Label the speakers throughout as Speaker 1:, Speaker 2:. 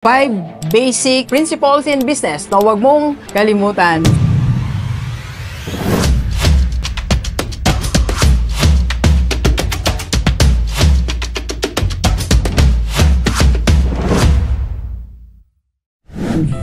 Speaker 1: 5 basic principles in business na huwag mong kalimutan.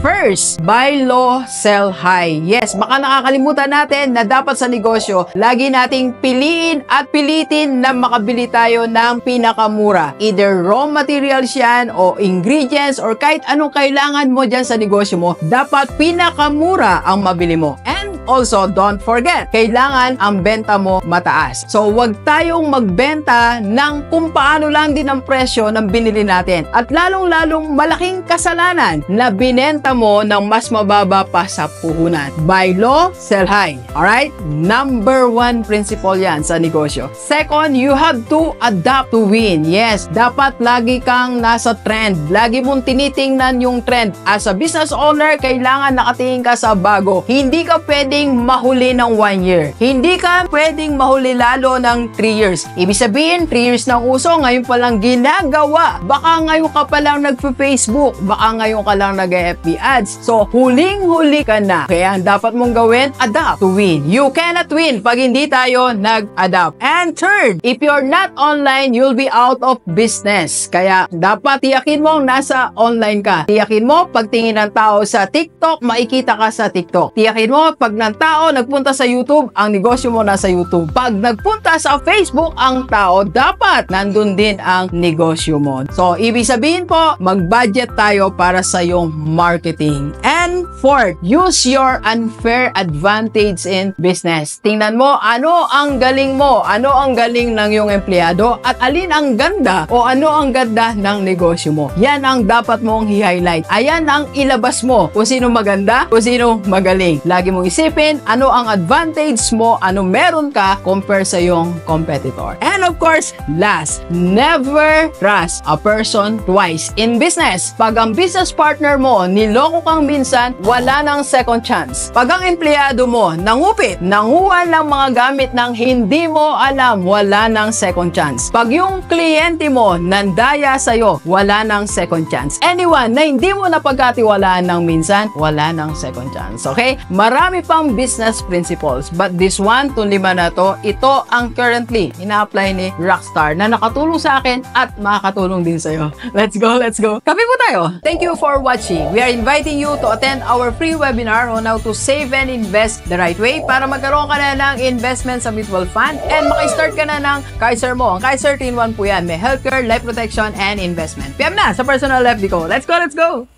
Speaker 1: First, buy low, sell high. Yes, baka nakakalimutan natin na dapat sa negosyo, lagi nating piliin at pilitin na makabili tayo ng pinakamura. Either raw materials yan o ingredients or kahit anong kailangan mo dyan sa negosyo mo, dapat pinakamura ang mabili mo. And also, don't forget, kailangan ang benta mo mataas. So, wag tayong magbenta ng kung paano lang din ang presyo ng binili natin. At lalong-lalong malaking kasalanan na binenta mo ng mas mababa pa sa puhunan. Buy low, sell high. Alright? Number 1 principle yan sa negosyo. Second, you have to adapt to win. Yes, dapat lagi kang nasa trend. Lagi mong tinitingnan yung trend. As a business owner, kailangan nakatingin ka sa bago. Hindi ka pwedeng mahuli ng 1 year. Hindi ka pwedeng mahuli lalo ng 3 years. Ibig sabihin, 3 years ng uso, ngayon pa lang ginagawa. Baka ngayon ka pa lang nag-Facebook. Baka ngayon ka lang nag-FB ads. So, huling-huli ka na. Kaya ang dapat mong gawin, adapt to win. You cannot win pag hindi tayo nag-adapt. And third, if you're not online, you'll be out of business. Kaya dapat tiyakin mo nasa online ka. Tiyakin mo, pagtingin ng tao sa TikTok, makikita ka sa TikTok. Tiyakin mo, pag ng tao nagpunta sa YouTube, ang negosyo mo nasa YouTube. Pag nagpunta sa Facebook ang tao, dapat nandun din ang negosyo mo. So, ibig sabihin po, mag-budget tayo para sa yung marketing. And fourth, use your unfair advantage in business. Tingnan mo, ano ang galing mo? Ano ang galing ng iyong empleyado? At alin ang ganda o ano ang ganda ng negosyo mo? Yan ang dapat mong i-highlight. Ayan ang ilabas mo. Kung sino maganda, kung sino magaling. Lagi mong isipin, ano ang advantage mo, ano meron ka compare sa iyong competitor. And of course, last, never trust a person twice in business. Pag ang business partner mo, niloko kang minsan, wala nang second chance. Pag ang empleyado mo, nangupit, nanguha ng mga gamit ng hindi mo alam, wala nang second chance. Pag yung kliyente mo, nandaya sa'yo, wala nang second chance. Anyone na hindi mo napagkatiwalaan ng minsan, wala nang second chance. Okay? Marami pang business principles, but this one, itong 5 na to, ito ang currently ina-apply ni Rockstar na nakatulong sa akin at makakatulong din sa'yo. Let's go, let's go. Kape po tayo. Thank you for watching. We are inviting you to attend our free webinar on how to save and invest the right way para magkaroon ka na ng investment sa mutual fund and maka-start ka na ng Kaiser mo. Ang Kaiser 3-in-1 po yan. May healthcare, life protection, and investment. PM na sa personal FD ko. Let's go, let's go!